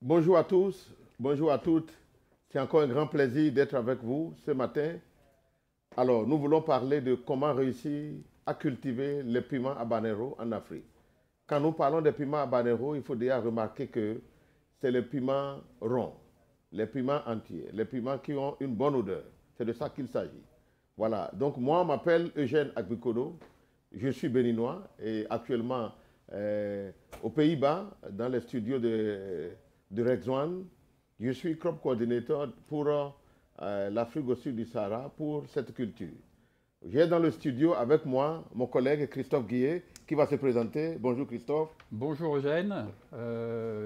Bonjour à tous, bonjour à toutes. C'est encore un grand plaisir d'être avec vous ce matin. Alors, nous voulons parler de comment réussir à cultiver les piments habanero en Afrique. Quand nous parlons des piments habanero, il faut déjà remarquer que c'est les piments ronds, les piments entiers, les piments qui ont une bonne odeur. C'est de ça qu'il s'agit. Voilà, donc moi, je m'appelle Eugène Agbikodo, je suis béninois et actuellement aux Pays-Bas, dans les studios de Rexone. Je suis crop coordinator pour l'Afrique au sud du Sahara pour cette culture. J'ai dans le studio avec moi mon collègue Christophe Guillet qui va se présenter. Bonjour Christophe. Bonjour Eugène,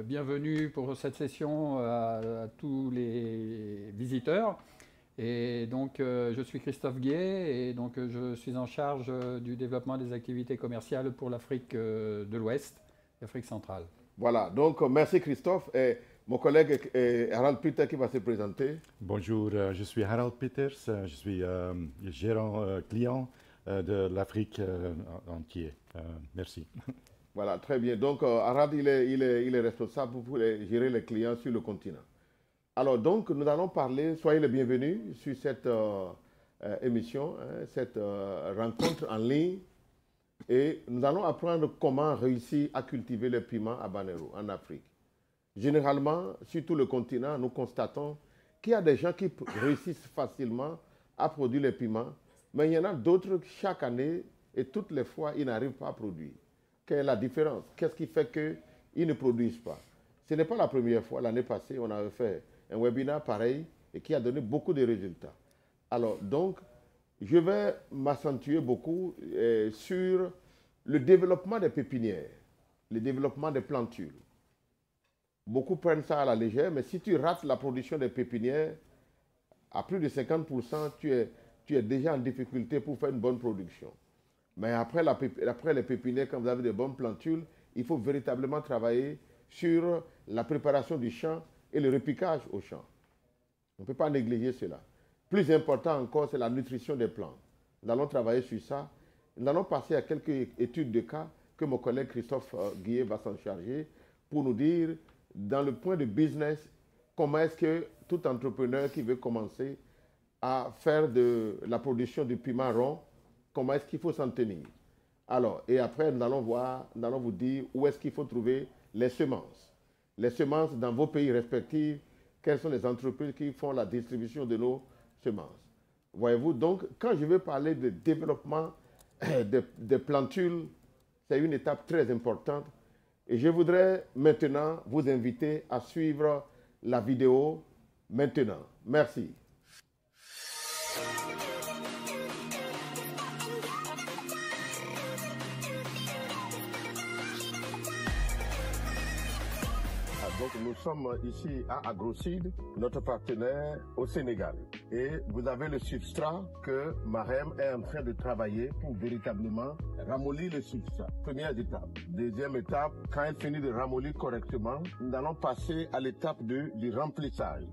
bienvenue pour cette session à tous les visiteurs. Et donc je suis Christophe Guillet et donc je suis en charge du développement des activités commerciales pour l'Afrique de l'Ouest, l'Afrique centrale. Voilà, donc merci Christophe et mon collègue Harald Peter qui va se présenter. Bonjour, je suis Harald Peters, je suis gérant client de l'Afrique entière. Merci. Voilà, très bien. Donc Harald, il est responsable pour gérer les clients sur le continent. Alors donc, nous allons parler, soyez les bienvenus sur cette émission, cette rencontre en ligne. Et nous allons apprendre comment réussir à cultiver les piments habanero en Afrique. Généralement, sur tout le continent, nous constatons qu'il y a des gens qui réussissent facilement à produire les piments, mais il y en a d'autres chaque année et toutes les fois, ils n'arrivent pas à produire. Quelle est la différence? Qu'est-ce qui fait qu'ils ne produisent pas? Ce n'est pas la première fois. L'année passée, on avait fait un webinaire pareil et qui a donné beaucoup de résultats. Alors, donc, je vais m'accentuer beaucoup sur le développement des pépinières, le développement des plantules. Beaucoup prennent ça à la légère, mais si tu rates la production des pépinières, à plus de 50%, tu es déjà en difficulté pour faire une bonne production. Mais après les pépinières, quand vous avez de bonnes plantules, il faut véritablement travailler sur la préparation du champ et le repiquage au champ. On ne peut pas négliger cela. Plus important encore, c'est la nutrition des plantes. Nous allons travailler sur ça. Nous allons passer à quelques études de cas que mon collègue Christophe Guillet va s'en charger pour nous dire, dans le point de business, comment est-ce que tout entrepreneur qui veut commencer à faire de la production du piment rond, comment est-ce qu'il faut s'en tenir. Alors, et après, nous allons vous dire où est-ce qu'il faut trouver les semences. Les semences dans vos pays respectifs, quelles sont les entreprises qui font la distribution de nos semences. Voyez-vous, donc, quand je veux parler de développement des plantules, c'est une étape très importante. Et je voudrais maintenant vous inviter à suivre la vidéo maintenant. Merci. Donc nous sommes ici à AgroSeed, notre partenaire au Sénégal. Et vous avez le substrat que Marem est en train de travailler pour véritablement ramollir le substrat. Première étape. Deuxième étape, quand elle finit de ramollir correctement, nous allons passer à l'étape du remplissage.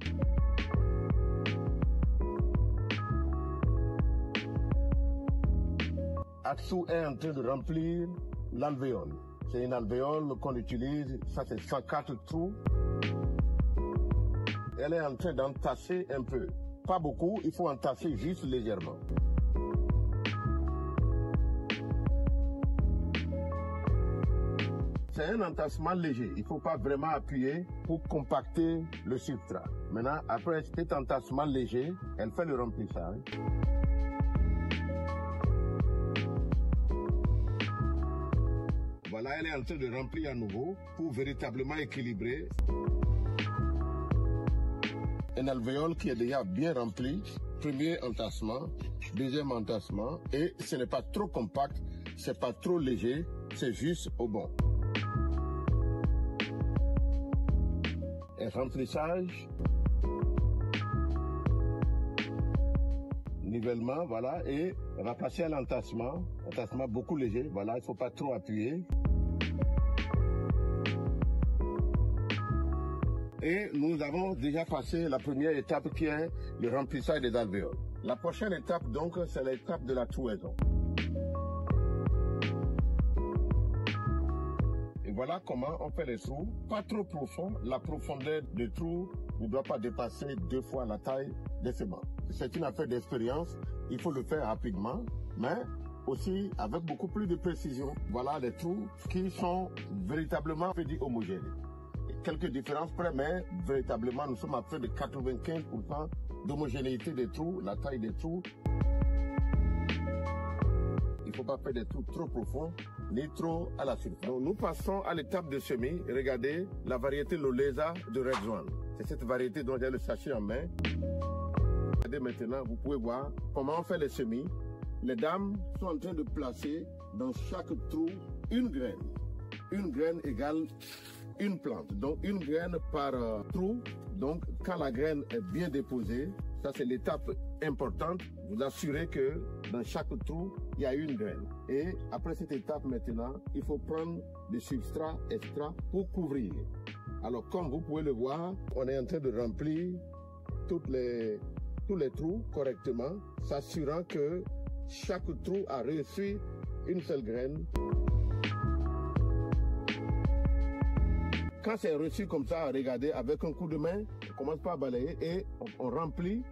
Atsu est en train de remplir l'alvéole. C'est une alvéole qu'on utilise, ça c'est 104 trous. Elle est en train d'entasser un peu. Pas beaucoup, il faut entasser juste légèrement. C'est un entassement léger, il ne faut pas vraiment appuyer pour compacter le substrat. Maintenant, après cet entassement léger, elle fait le remplissage. Voilà, elle est en train de remplir à nouveau pour véritablement équilibrer. Un alvéole qui est déjà bien rempli. Premier entassement, deuxième entassement. Et ce n'est pas trop compact, c'est pas trop léger, c'est juste au bon. Un remplissage. Nivellement, voilà, et on va passer à l'entassement. Entassement beaucoup léger, voilà, il ne faut pas trop appuyer. Et nous avons déjà passé la première étape qui est le remplissage des alvéoles. La prochaine étape, donc, c'est l'étape de la trouaison. Et Voilà comment on fait les trous. Pas trop profond. La profondeur des trous ne doit pas dépasser 2 fois la taille des semences. C'est une affaire d'expérience. Il faut le faire rapidement, mais aussi avec beaucoup plus de précision. Voilà les trous qui sont véritablement homogènes. Quelques différences près, mais véritablement, nous sommes à près de 95% d'homogénéité des trous, la taille des trous. Il ne faut pas faire des trous trop profonds, ni trop à la surface. Donc, nous passons à l'étape de semis. Regardez la variété Loleza de Red Swan. C'est cette variété dont j'ai le sachet en main. Regardez maintenant, vous pouvez voir comment on fait les semis. Les dames sont en train de placer dans chaque trou une graine. Une graine égale une plante. Donc une graine par trou. Donc quand la graine est bien déposée, ça c'est l'étape importante. Vous assurez que dans chaque trou, il y a une graine. Et après cette étape maintenant, il faut prendre des substrats extra pour couvrir. Alors comme vous pouvez le voir, on est en train de remplir tous les trous correctement, s'assurant que chaque trou a reçu une seule graine. Quand c'est reçu comme ça, regardez, avec un coup de main, on commence par balayer et on remplit.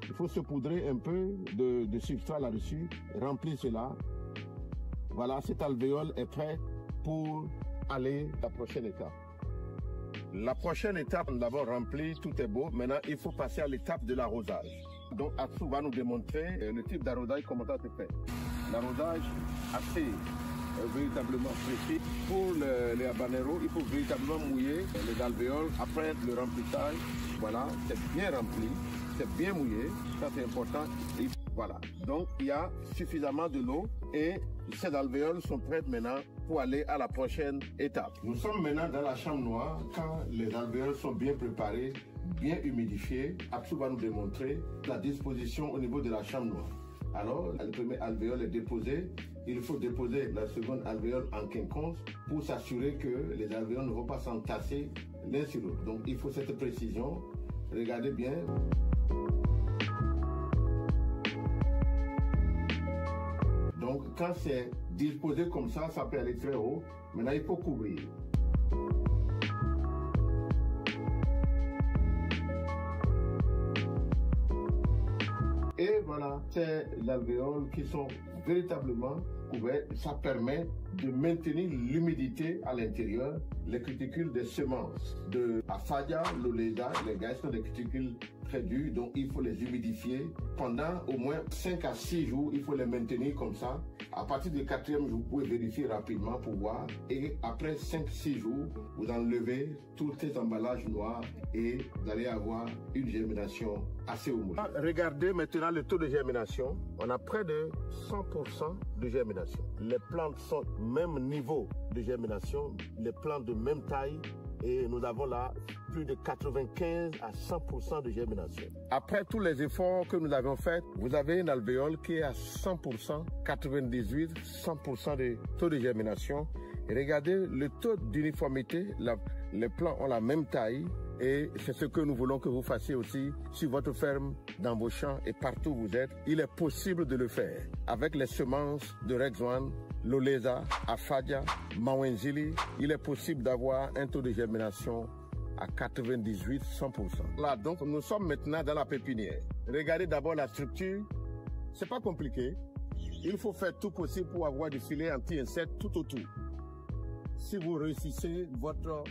Il faut se poudrer un peu de substrat là-dessus, remplir cela. Voilà, cet alvéole est prêt pour aller à la prochaine étape. La prochaine étape, nous l'avons rempli, tout est beau. Maintenant, il faut passer à l'étape de l'arrosage. Donc, Atsu va nous démontrer le type d'arrosage, comment ça se fait. L'arrosage assez véritablement précis. Pour les habaneros, il faut véritablement mouiller les alvéoles après le remplissage. Voilà, c'est bien rempli, c'est bien mouillé, ça c'est important. Et voilà, donc il y a suffisamment de l'eau et ces alvéoles sont prêtes maintenant pour aller à la prochaine étape. Nous sommes maintenant dans la chambre noire. Quand les alvéoles sont bien préparées, bien humidifiées, Atsu va nous démontrer la disposition au niveau de la chambre noire. Alors, le premier alvéole est déposé. Il faut déposer la seconde alvéole en quinconce pour s'assurer que les alvéoles ne vont pas s'entasser l'un sur l'autre. Donc, il faut cette précision. Regardez bien. Donc, quand c'est disposé comme ça peut aller très haut. Maintenant, il faut couvrir. Et voilà, c'est l'alvéole qui sont véritablement couverts. Ça permet de maintenir l'humidité à l'intérieur. Les cuticules des semences de Afadia, Loleza, les gars sont des cuticules très durs, donc il faut les humidifier. Pendant au moins 5 à 6 jours, il faut les maintenir comme ça. À partir du 4e jour, vous pouvez vérifier rapidement pour voir. Et après 5-6 jours, vous enlevez tous ces emballages noirs et vous allez avoir une germination assez homogène. Regardez maintenant le taux de germination. On a près de 100% de germination. Les plantes sont au même niveau de germination, les plantes de même taille. Et nous avons là plus de 95 à 100% de germination. Après tous les efforts que nous avons faits, vous avez une alvéole qui est à 100%, 98, 100% de taux de germination. Et regardez le taux d'uniformité, les plants ont la même taille. Et c'est ce que nous voulons que vous fassiez aussi sur votre ferme, dans vos champs et partout où vous êtes. Il est possible de le faire avec les semences de Red Swan, Loleza, Afadia, Mawenzili. Il est possible d'avoir un taux de germination à 98-100%. Là, donc, nous sommes maintenant dans la pépinière. Regardez d'abord la structure. C'est pas compliqué. Il faut faire tout possible pour avoir des filets anti-insectes tout autour. Si vous réussissez votre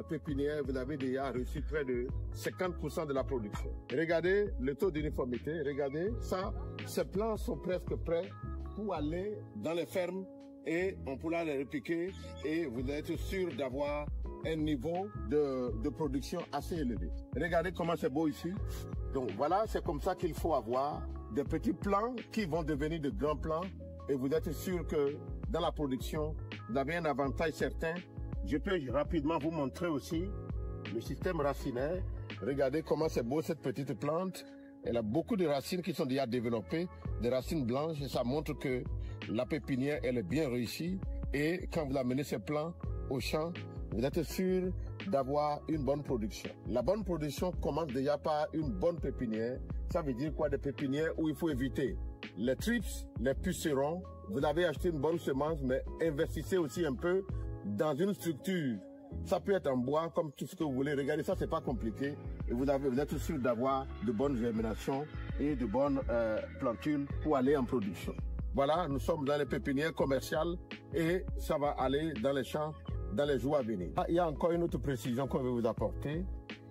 pépinière, vous avez déjà reçu près de 50% de la production. Regardez le taux d'uniformité. Regardez ça. Ces plants sont presque prêts pour aller dans les fermes et on pourra les repiquer et vous êtes sûr d'avoir un niveau de production assez élevé. Regardez comment c'est beau ici. Donc voilà, c'est comme ça qu'il faut avoir des petits plants qui vont devenir de grands plants et vous êtes sûr que dans la production, vous avez un avantage certain. Je peux rapidement vous montrer aussi le système racinaire. Regardez comment c'est beau cette petite plante. Elle a beaucoup de racines qui sont déjà développées, des racines blanches, et ça montre que la pépinière, elle est bien réussie. Et quand vous amenez ces plants au champ, vous êtes sûr d'avoir une bonne production. La bonne production commence déjà par une bonne pépinière. Ça veut dire quoi? Des pépinières où il faut éviter les trips, les pucerons. Vous avez acheté une bonne semence, mais investissez aussi un peu dans une structure. Ça peut être en bois, comme tout ce que vous voulez. Regardez, ça, c'est pas compliqué. Et vous êtes sûr d'avoir de bonnes germinations et de bonnes plantules pour aller en production. Voilà, nous sommes dans les pépinières commerciales et ça va aller dans les champs dans les jours à venir. Ah, il y a encore une autre précision qu'on veut vous apporter.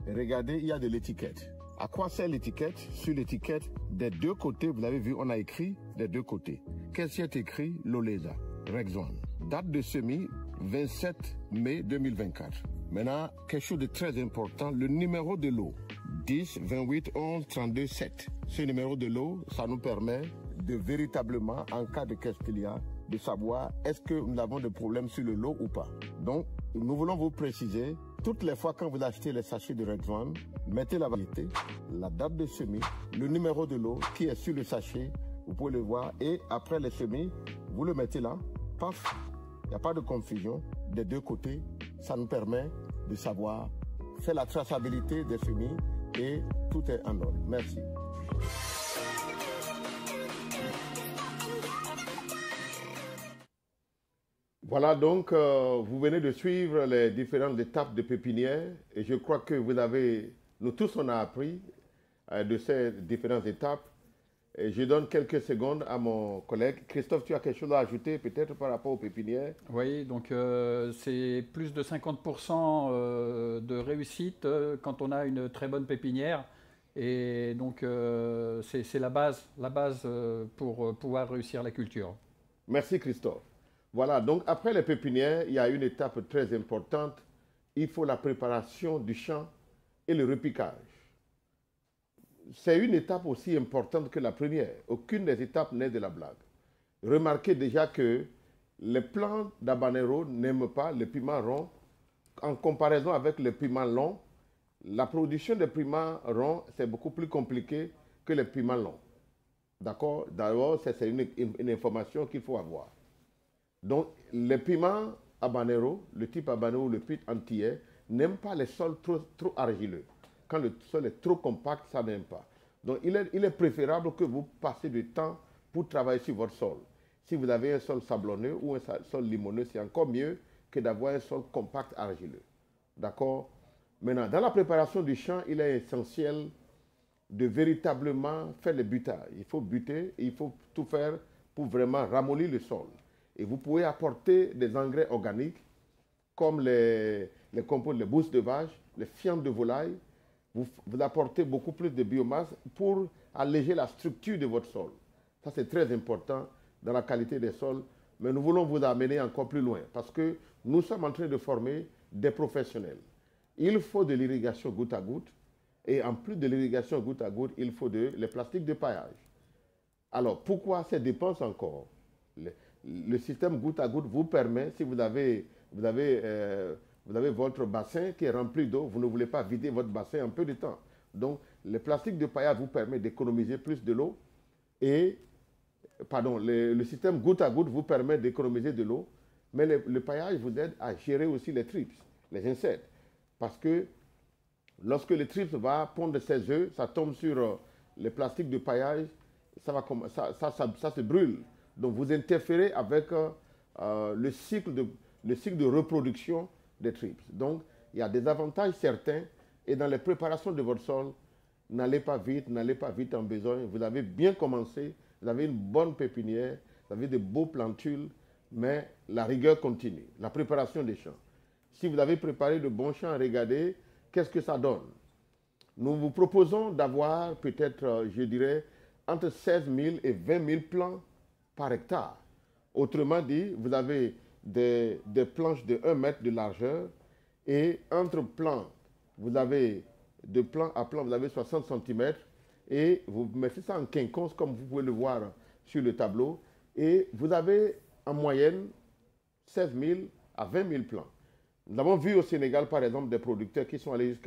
Regardez, il y a de l'étiquette. À quoi sert l'étiquette? Sur l'étiquette, des deux côtés, vous avez vu, on a écrit des deux côtés. Qu'est-ce qui est écrit? Lolesa, Rexone. Date de semis, 27 mai 2024. Maintenant, quelque chose de très important, le numéro de lot. 10 28 11 32 7. Ce numéro de lot, ça nous permet de véritablement, en cas de qu'est-ce qu'il y a, de savoir est-ce que nous avons des problèmes sur le lot ou pas. Donc, nous voulons vous préciser, toutes les fois quand vous achetez les sachets de Rexone, mettez la variété, la date de semis, le numéro de lot qui est sur le sachet, vous pouvez le voir, et après les semis, vous le mettez là, paf, il n'y a pas de confusion des deux côtés, ça nous permet de savoir, faire la traçabilité des semis et tout est en ordre. Merci. Voilà donc, vous venez de suivre les différentes étapes de pépinière et je crois que nous tous on a appris de ces différentes étapes. Et je donne quelques secondes à mon collègue. Christophe, tu as quelque chose à ajouter peut-être par rapport aux pépinières? Oui, donc c'est plus de 50% de réussite quand on a une très bonne pépinière. Et donc c'est la base pour pouvoir réussir la culture. Merci Christophe. Voilà, donc après les pépinières, il y a une étape très importante. Il faut la préparation du champ et le repiquage. C'est une étape aussi importante que la première. Aucune des étapes n'est de la blague. Remarquez déjà que les plants d'habanero n'aiment pas le piment rond. En comparaison avec le piment long, la production des piments ronds, c'est beaucoup plus compliqué que les piments longs. D'accord? D'abord, c'est une information qu'il faut avoir. Donc, les piments habanero, le type habanero ou le type antillais, n'aiment pas les sols trop argileux. Quand le sol est trop compact, ça n'aime pas. Donc, il est préférable que vous passiez du temps pour travailler sur votre sol. Si vous avez un sol sablonneux ou un sol limoneux, c'est encore mieux que d'avoir un sol compact argileux. D'accord? Maintenant, dans la préparation du champ, il est essentiel de véritablement faire le butage. Il faut buter et il faut tout faire pour vraiment ramollir le sol. Et vous pouvez apporter des engrais organiques comme les composts, les bousses de vache, les fientes de volaille. Vous apportez beaucoup plus de biomasse pour alléger la structure de votre sol. Ça, c'est très important dans la qualité des sols. Mais nous voulons vous amener encore plus loin parce que nous sommes en train de former des professionnels. Il faut de l'irrigation goutte à goutte. Et en plus de l'irrigation goutte à goutte, il faut les plastiques de paillage. Alors, pourquoi ces dépenses encore? Le système goutte à goutte vous permet, si vous avez votre bassin qui est rempli d'eau, vous ne voulez pas vider votre bassin en peu de temps. Donc, le plastique de paillage vous permet d'économiser plus de l'eau et, pardon, le système goutte à goutte vous permet d'économiser de l'eau, mais le paillage vous aide à gérer aussi les trips, les insectes. Parce que lorsque le trips va pondre ses œufs, ça tombe sur le plastique de paillage, ça se brûle. Donc, vous interférez avec le cycle de reproduction des trips. Donc, il y a des avantages certains. Et dans les préparations de votre sol, n'allez pas vite en besogne. Vous avez bien commencé, vous avez une bonne pépinière, vous avez de beaux plantules, mais la rigueur continue, la préparation des champs. Si vous avez préparé de bons champs, regardez, qu'est-ce que ça donne? Nous vous proposons d'avoir peut-être, je dirais, entre 16 000 et 20 000 plants par hectare. Autrement dit, vous avez des planches de 1 mètre de largeur et entre plants, vous avez de plan à plan, vous avez 60 cm et vous mettez ça en quinconce comme vous pouvez le voir sur le tableau et vous avez en moyenne 16 000 à 20 000 plants. Nous avons vu au Sénégal par exemple des producteurs qui sont allés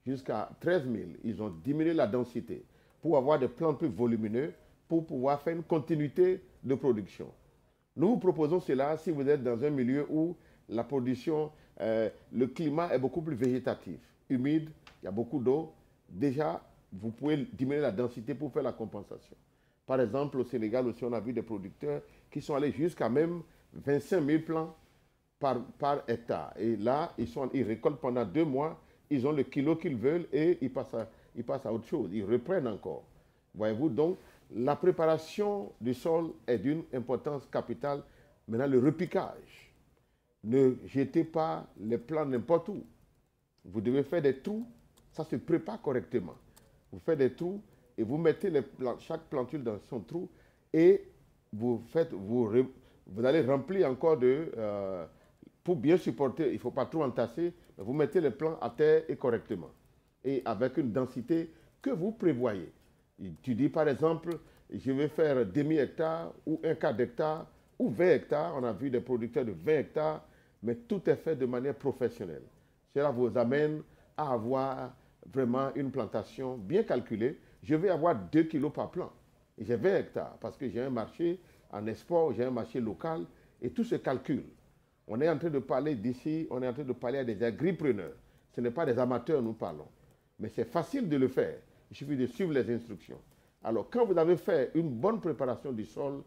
jusqu'à 13 000. Ils ont diminué la densité pour avoir des plants plus volumineux pour pouvoir faire une continuité de production. Nous vous proposons cela si vous êtes dans un milieu où la production, le climat est beaucoup plus végétatif, humide, il y a beaucoup d'eau. Déjà, vous pouvez diminuer la densité pour faire la compensation. Par exemple, au Sénégal aussi, on a vu des producteurs qui sont allés jusqu'à même 25 000 plants par hectare. Et là, ils récoltent pendant 2 mois, ils ont le kilo qu'ils veulent et ils passent à autre chose. Ils reprennent encore. Voyez-vous, donc, la préparation du sol est d'une importance capitale. Maintenant, le repiquage. Ne jetez pas les plants n'importe où. Vous devez faire des trous. Ça se prépare correctement. Vous faites des trous et vous mettez chaque plantule dans son trou et vous allez remplir encore pour bien supporter, il ne faut pas trop entasser, mais vous mettez les plants à terre et correctement. Et avec une densité que vous prévoyez. Tu dis par exemple, je vais faire demi-hectare ou un quart d'hectare ou 20 hectares. On a vu des producteurs de 20 hectares, mais tout est fait de manière professionnelle. Cela vous amène à avoir vraiment une plantation bien calculée. Je vais avoir 2 kilos par plant. Et j'ai 20 hectares parce que j'ai un marché en export, j'ai un marché local et tout se calcule. On est en train de parler d'ici, on est en train de parler à des agripreneurs. Ce n'est pas des amateurs, nous parlons. Mais c'est facile de le faire. Il suffit de suivre les instructions. Alors, quand vous avez fait une bonne préparation du sol,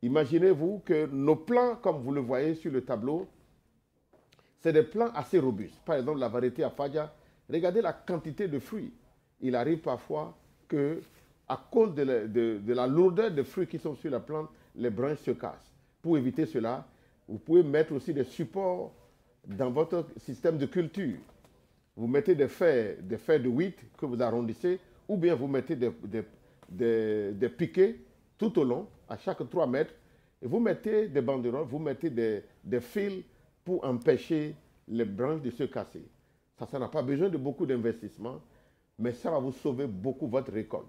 imaginez-vous que nos plants, comme vous le voyez sur le tableau, c'est des plants assez robustes. Par exemple, la variété Afadia, regardez la quantité de fruits. Il arrive parfois que, à cause de la lourdeur des fruits qui sont sur la plante, les branches se cassent. Pour éviter cela, vous pouvez mettre aussi des supports dans votre système de culture. Vous mettez des fers de 8 que vous arrondissez, ou bien vous mettez des piquets tout au long, à chaque 3 mètres, et vous mettez des banderoles, vous mettez des fils pour empêcher les branches de se casser. Ça n'a pas besoin de beaucoup d'investissement, mais ça va vous sauver beaucoup votre récolte,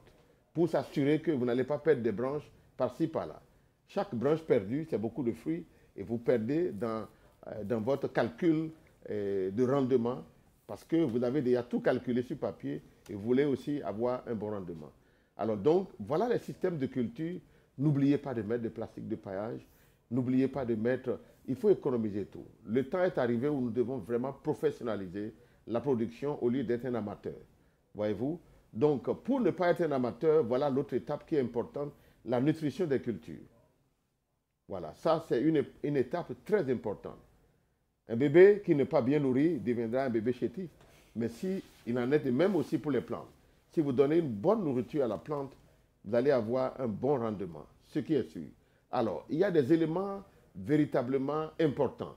pour s'assurer que vous n'allez pas perdre des branches par-ci, par-là. Chaque branche perdue, c'est beaucoup de fruits, et vous perdez dans votre calcul de rendement, parce que vous avez déjà tout calculé sur papier, et vous voulez aussi avoir un bon rendement. Alors donc, voilà les systèmes de culture. N'oubliez pas de mettre des plastiques de paillage, n'oubliez pas de mettre... Il faut économiser tout. Le temps est arrivé où nous devons vraiment professionnaliser la production au lieu d'être un amateur. Voyez-vous? Donc, pour ne pas être un amateur, voilà l'autre étape qui est importante, la nutrition des cultures. Voilà, ça c'est une étape très importante. Un bébé qui n'est pas bien nourri deviendra un bébé chétif. Mais si il en est de même aussi pour les plantes. Si vous donnez une bonne nourriture à la plante, vous allez avoir un bon rendement, ce qui est sûr. Alors, il y a des éléments véritablement importants.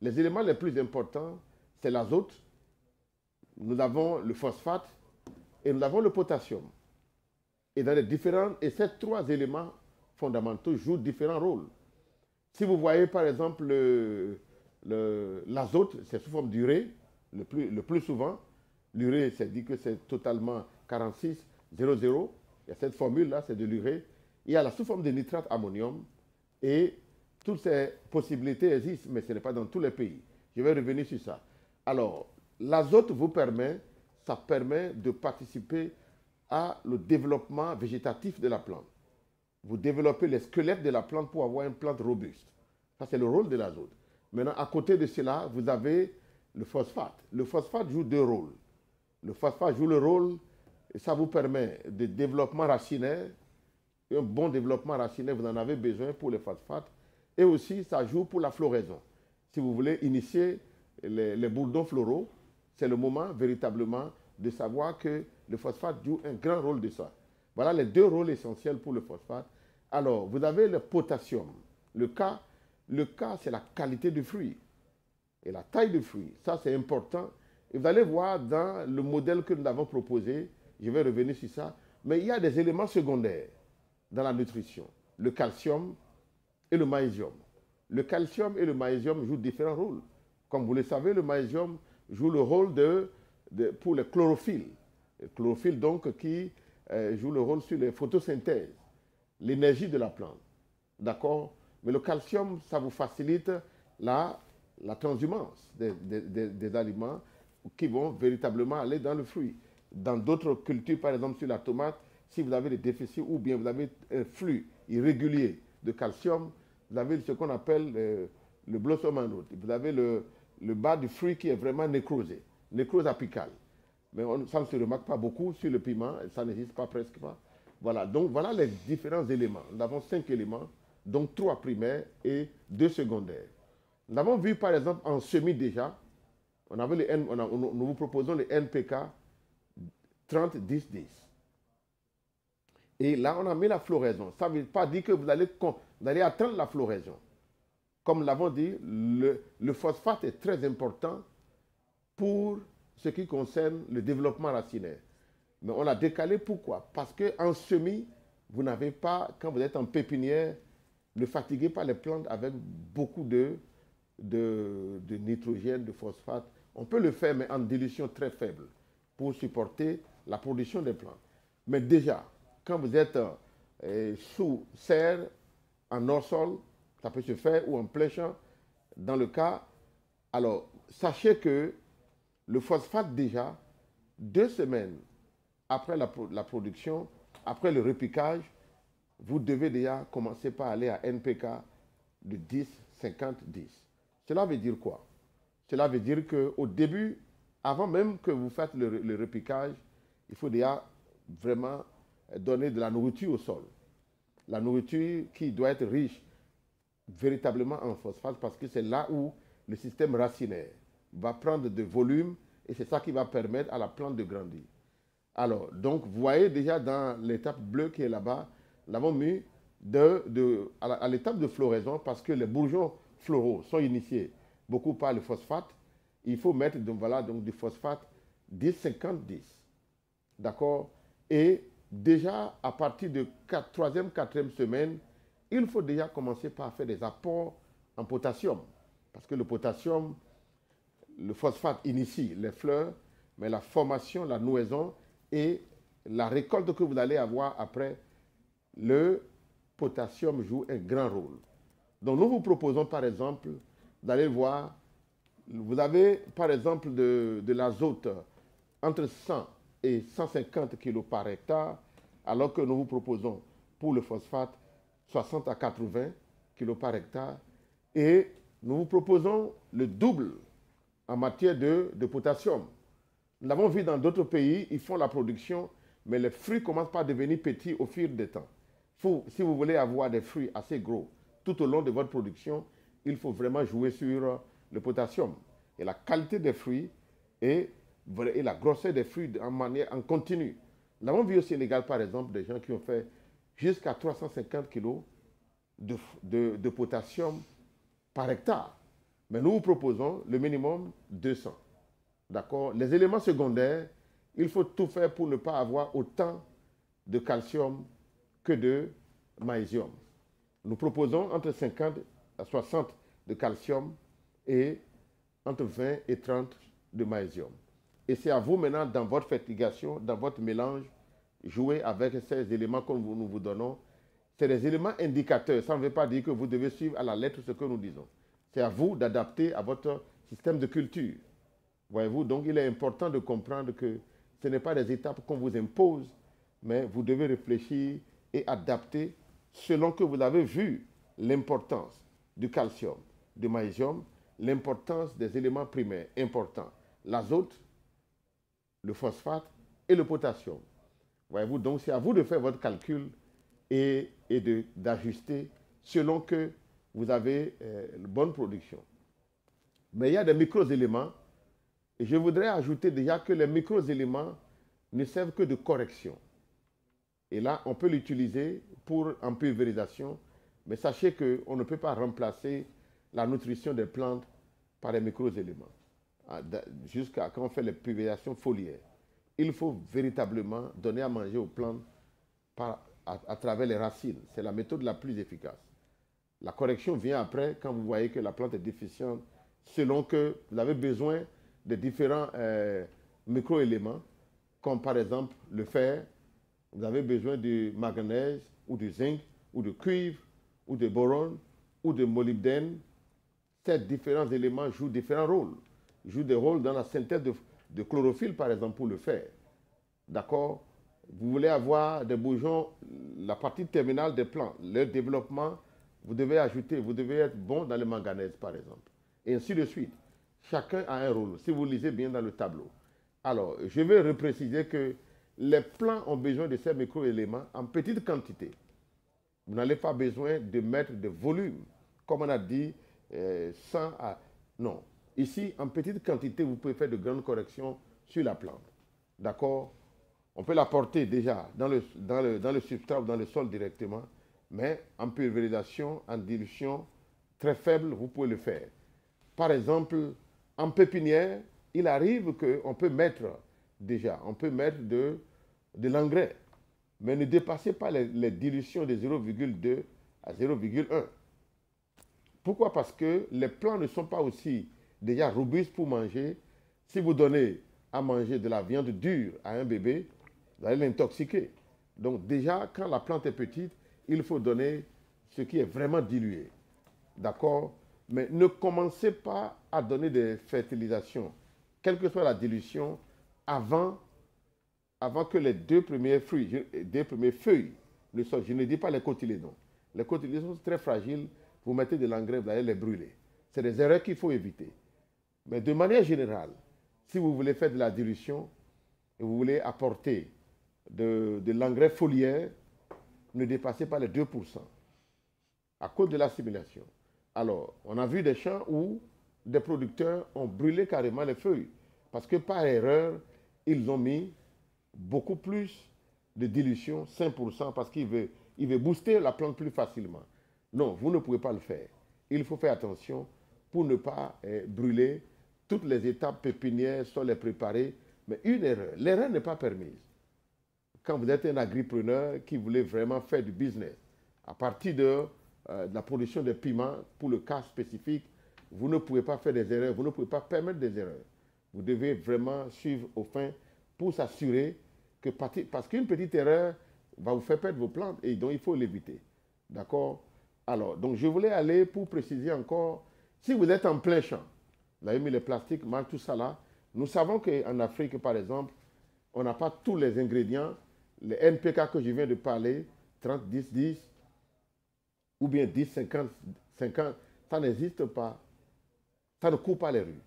Les éléments les plus importants, c'est l'azote, nous avons le phosphate et nous avons le potassium. Et ces 3 éléments fondamentaux jouent différents rôles. Si vous voyez par exemple l'azote, c'est sous forme d'urée, le plus souvent. L'urée, c'est dit que c'est totalement 46,00. Il y a cette formule-là, c'est de l'urée. Il y a la sous forme de nitrate ammonium. Et toutes ces possibilités existent, mais ce n'est pas dans tous les pays. Je vais revenir sur ça. Alors, l'azote ça permet de participer au développement végétatif de la plante. Vous développez les squelettes de la plante pour avoir une plante robuste. Ça, c'est le rôle de l'azote. Maintenant, à côté de cela, vous avez le phosphate. Le phosphate joue 2 rôles. Le phosphate joue le rôle, et ça vous permet de développement racinaire. Et un bon développement racinaire, vous en avez besoin pour le phosphate. Et aussi, ça joue pour la floraison. Si vous voulez initier les bourdons floraux, c'est le moment véritablement de savoir que le phosphate joue un grand rôle de ça. Voilà les 2 rôles essentiels pour le phosphate. Alors, vous avez le potassium. Le cas, c'est la qualité du fruit et la taille du fruit. Ça, c'est important. Et vous allez voir dans le modèle que nous avons proposé, je vais revenir sur ça, mais il y a des éléments secondaires dans la nutrition. Le calcium et le magnésium. Le calcium et le magnésium jouent différents rôles. Comme vous le savez, le magnésium joue le rôle pour le chlorophylle. Le chlorophylle, donc, qui joue le rôle sur les photosynthèses, l'énergie de la plante. D'accord? Mais le calcium, ça vous facilite la transhumance des aliments qui vont véritablement aller dans le fruit. Dans d'autres cultures, par exemple sur la tomate, si vous avez des déficits ou bien vous avez un flux irrégulier de calcium, vous avez ce qu'on appelle le blossom en route. Vous avez le bas du fruit qui est vraiment nécrosé, nécrose apicale. Mais ça ne se remarque pas beaucoup sur le piment, ça n'existe pas presque pas. Voilà, donc voilà les différents éléments. Nous avons 5 éléments, donc 3 primaires et 2 secondaires. Nous avons vu par exemple en semis déjà, nous vous proposons le NPK 30-10-10. Et là, on a mis la floraison. Ça ne veut pas dire que vous allez atteindre la floraison. Comme nous l'avons dit, le phosphate est très important pour ce qui concerne le développement racinaire. Mais on a décalé, pourquoi? Parce qu'en semis, vous n'avez pas, quand vous êtes en pépinière, ne fatiguez pas les plantes avec beaucoup de nitrogène, de phosphate. On peut le faire, mais en dilution très faible, pour supporter la production des plantes. Mais déjà, quand vous êtes sous serre, en hors-sol, ça peut se faire, ou en plein champ, dans le cas, alors, sachez que le phosphate déjà, 2 semaines après la production, après le repiquage, vous devez déjà commencer par aller à NPK de 10, 50, 10. Cela veut dire quoi? Cela veut dire qu'au début, avant même que vous fassiez le repiquage, il faut déjà vraiment donner de la nourriture au sol. La nourriture qui doit être riche véritablement en phosphate parce que c'est là où le système racinaire va prendre de volume et c'est ça qui va permettre à la plante de grandir. Alors, donc, vous voyez déjà dans l'étape bleue qui est là-bas, nous l'avons mis à l'étape de floraison parce que les bourgeons floraux sont initiés beaucoup par le phosphate. Il faut mettre donc du phosphate 10, 50, 10. D'accord? Et déjà, à partir de 3e, 4e semaine, il faut déjà commencer par faire des apports en potassium. Parce que le potassium, le phosphate initie les fleurs, mais la formation, la nouaison et la récolte que vous allez avoir après, le potassium joue un grand rôle. Donc nous vous proposons par exemple d'aller voir, vous avez par exemple de l'azote entre 100 et 150 kg par hectare, alors que nous vous proposons pour le phosphate 60 à 80 kg par hectare. Et nous vous proposons le double en matière de potassium. Nous l'avons vu dans d'autres pays, ils font la production, mais les fruits commencent par devenir petits au fil du temps. Si vous voulez avoir des fruits assez gros tout au long de votre production, il faut vraiment jouer sur le potassium. Et la qualité des fruits et la grosseur des fruits en continu. Nous l'avons vu au Sénégal, par exemple, des gens qui ont fait jusqu'à 350 kg de potassium par hectare. Mais nous vous proposons le minimum 200. D'accord? Les éléments secondaires, il faut tout faire pour ne pas avoir autant de calcium que de magnésium. Nous proposons entre 50 à 60 de calcium et entre 20 et 30 de magnésium. Et c'est à vous maintenant, dans votre fertigation, dans votre mélange, jouer avec ces éléments que nous vous donnons. C'est des éléments indicateurs. Ça ne veut pas dire que vous devez suivre à la lettre ce que nous disons. C'est à vous d'adapter à votre système de culture. Voyez-vous, donc il est important de comprendre que ce n'est pas des étapes qu'on vous impose, mais vous devez réfléchir et adapter selon que vous avez vu l'importance du calcium, du magnésium, l'importance des éléments primaires importants, l'azote, le phosphate et le potassium. Voyez-vous, donc c'est à vous de faire votre calcul et d'ajuster selon que vous avez une bonne production. Mais il y a des micro-éléments. Et je voudrais ajouter déjà que les micro-éléments ne servent que de correction. Et là, on peut l'utiliser pour en pulvérisation, mais sachez qu'on ne peut pas remplacer la nutrition des plantes par les micro-éléments. Jusqu'à quand on fait les pulvérisations foliaires. Il faut véritablement donner à manger aux plantes à travers les racines. C'est la méthode la plus efficace. La correction vient après quand vous voyez que la plante est déficiente, selon que vous avez besoin de différents micro-éléments, comme par exemple le fer, vous avez besoin du manganèse, ou du zinc, ou du cuivre, ou de boron, ou de molybdène. Ces différents éléments jouent différents rôles. Ils jouent des rôles dans la synthèse de chlorophylle, par exemple, pour le fer. D'accord? Vous voulez avoir des bourgeons, la partie terminale des plants, leur développement, vous devez ajouter, vous devez être bon dans le manganèse, par exemple. Et ainsi de suite. Chacun a un rôle, si vous lisez bien dans le tableau. Alors, je vais repréciser que les plants ont besoin de ces micro-éléments en petite quantité. Vous n'avez pas besoin de mettre de volume, comme on a dit, 100 à... Non. Ici, en petite quantité, vous pouvez faire de grandes corrections sur la plante. D'accord? On peut l'apporter déjà dans le substrat ou dans le sol directement, mais en pulvérisation, en dilution très faible, vous pouvez le faire. Par exemple, en pépinière, il arrive qu'on peut mettre déjà, on peut mettre de l'engrais, mais ne dépassez pas les dilutions de 0,2 à 0,1. Pourquoi? Parce que les plants ne sont pas aussi déjà robustes pour manger. Si vous donnez à manger de la viande dure à un bébé, vous allez l'intoxiquer. Donc déjà, quand la plante est petite, il faut donner ce qui est vraiment dilué. D'accord? Mais ne commencez pas à donner des fertilisations, quelle que soit la dilution, avant que les deux premiers fruits, deux premières feuilles ne sortent. Je ne dis pas les cotylédons. Les cotylédons sont très fragiles. Vous mettez de l'engrais, vous allez les brûler. C'est des erreurs qu'il faut éviter. Mais de manière générale, si vous voulez faire de la dilution et vous voulez apporter de l'engrais foliaire, ne dépassez pas les 2% à cause de l'assimilation. Alors, on a vu des champs où des producteurs ont brûlé carrément les feuilles parce que par erreur, ils ont mis beaucoup plus de dilution, 5%, parce qu'il veut booster la plante plus facilement. Non, vous ne pouvez pas le faire. Il faut faire attention pour ne pas brûler toutes les étapes pépinières, soit les préparer. Mais une erreur, l'erreur n'est pas permise. Quand vous êtes un agripreneur qui voulait vraiment faire du business, à partir de la production de piments, pour le cas spécifique, vous ne pouvez pas faire des erreurs, vous ne pouvez pas permettre des erreurs. Vous devez vraiment suivre au fin pour s'assurer que, parce qu'une petite erreur va vous faire perdre vos plantes et donc il faut l'éviter. D'accord? Alors, donc je voulais aller pour préciser encore, si vous êtes en plein champ, vous avez mis les plastiques, mal tout ça là, nous savons qu'en Afrique, par exemple, on n'a pas tous les ingrédients, les NPK que je viens de parler, 30, 10, 10, ou bien 10, 50, 50, ça n'existe pas. Ça ne court pas les rues.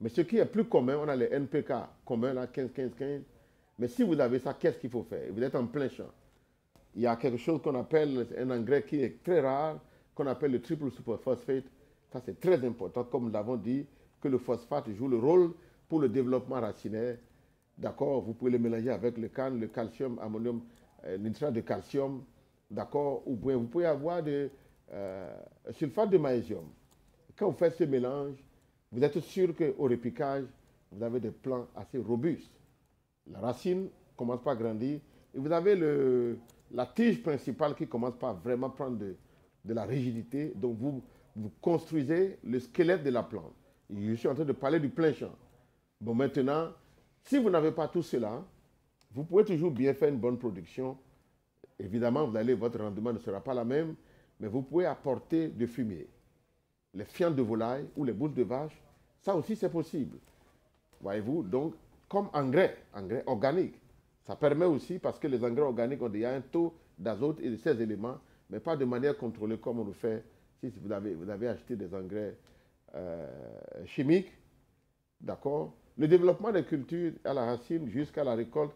Mais ce qui est plus commun, on a les NPK communs, là, 15, 15, 15. Mais si vous avez ça, qu'est-ce qu'il faut faire? Vous êtes en plein champ. Il y a quelque chose qu'on appelle un engrais qui est très rare, qu'on appelle le triple superphosphate. Ça, c'est très important, comme nous l'avons dit, que le phosphate joue le rôle pour le développement racinaire. D'accord? Vous pouvez le mélanger avec le calcium, ammonium, nitrate de calcium. D'accord? Ou bien vous pouvez avoir de sulfate de magnésium. Quand vous faites ce mélange, vous êtes sûr qu'au repiquage, vous avez des plants assez robustes. La racine commence par grandir et vous avez la tige principale qui commence par vraiment prendre de la rigidité. Donc vous construisez le squelette de la plante. Et je suis en train de parler du plein champ. Bon, maintenant, si vous n'avez pas tout cela, vous pouvez toujours bien faire une bonne production. Évidemment, votre rendement ne sera pas la même, mais vous pouvez apporter de fumier. Les fientes de volaille ou les boules de vache, ça aussi c'est possible. Voyez-vous, donc comme engrais organique, ça permet aussi, parce que les engrais organiques ont déjà un taux d'azote et de ces éléments, mais pas de manière contrôlée comme on le fait si vous avez acheté des engrais chimiques. D'accord? Le développement des cultures à la racine jusqu'à la récolte.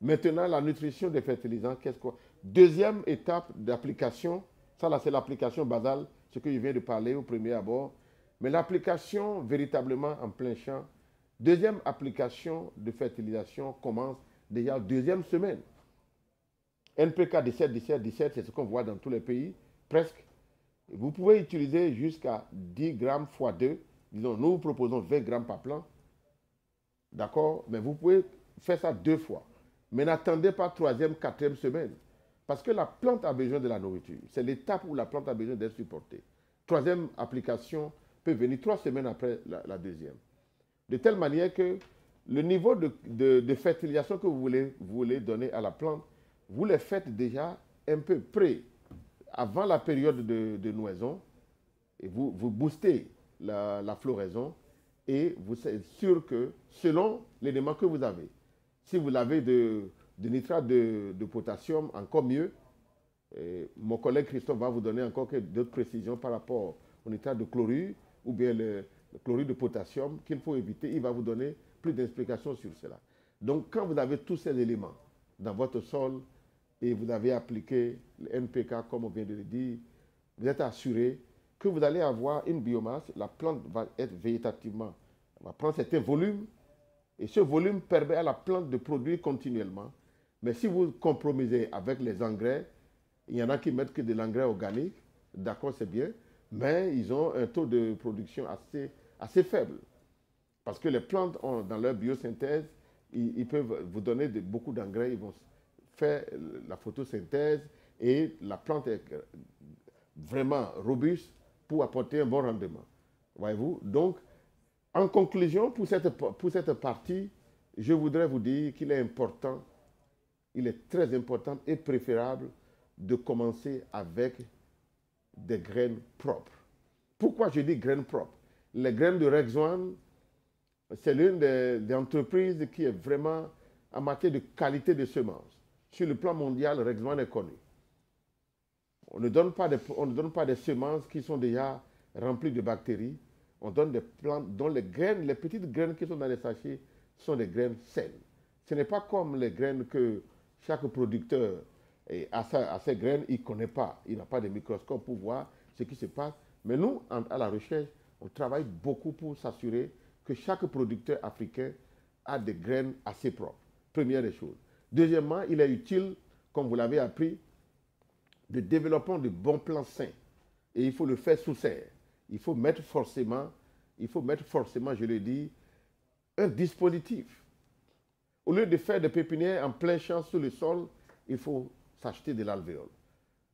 Maintenant, la nutrition des fertilisants, qu'est-ce quoi? Deuxième étape d'application, ça là c'est l'application basale, ce que je viens de parler au premier abord. Mais l'application véritablement en plein champ, deuxième application de fertilisation commence déjà la deuxième semaine. NPK 17, 17, 17, c'est ce qu'on voit dans tous les pays, presque. Vous pouvez utiliser jusqu'à 10 grammes x 2. Disons, nous vous proposons 20 grammes par plant. D'accord? Mais vous pouvez faire ça 2 fois. Mais n'attendez pas troisième, quatrième semaine. Parce que la plante a besoin de la nourriture. C'est l'étape où la plante a besoin d'être supportée. Troisième application peut venir 3 semaines après la deuxième. De telle manière que le niveau de fertilisation que vous voulez donner à la plante, vous les faites déjà un peu près avant la période de noison. Et vous boostez la floraison. Et vous êtes sûr que selon l'élément que vous avez, si vous avez de nitrate de potassium, encore mieux. Et mon collègue Christophe va vous donner encore d'autres précisions par rapport au nitrate de chlorure ou bien le chlorure de potassium qu'il faut éviter. Il va vous donner plus d'explications sur cela. Donc, quand vous avez tous ces éléments, dans votre sol et vous avez appliqué le NPK comme on vient de le dire, vous êtes assuré que vous allez avoir une biomasse, la plante va être végétativement, elle va prendre certains volumes et ce volume permet à la plante de produire continuellement. Mais si vous compromisez avec les engrais, il y en a qui mettent que de l'engrais organique, d'accord, c'est bien, mais ils ont un taux de production assez faible. Parce que les plantes ont, dans leur biosynthèse, ils peuvent vous donner beaucoup d'engrais, ils vont faire la photosynthèse et la plante est vraiment robuste pour apporter un bon rendement. Voyez-vous? Donc, en conclusion, pour cette partie, je voudrais vous dire qu'il est important, il est très important et préférable de commencer avec des graines propres. Pourquoi je dis graines propres? Les graines de Rexone, c'est l'une des entreprises qui est vraiment en matière de qualité de semences. Sur le plan mondial, Rexone est connu. On ne donne pas des semences qui sont déjà remplies de bactéries. On donne des plantes dont les graines, les petites graines qui sont dans les sachets, sont des graines saines. Ce n'est pas comme les graines que chaque producteur a ses graines, il ne connaît pas. Il n'a pas de microscope pour voir ce qui se passe. Mais nous, à la recherche, on travaille beaucoup pour s'assurer que chaque producteur africain a des graines assez propres. Première des choses. Deuxièmement, il est utile, comme vous l'avez appris, de développer de bons plants sains. Et il faut le faire sous serre. Il faut mettre forcément, je le dis, un dispositif. Au lieu de faire des pépinières en plein champ sur le sol, il faut s'acheter de l'alvéole.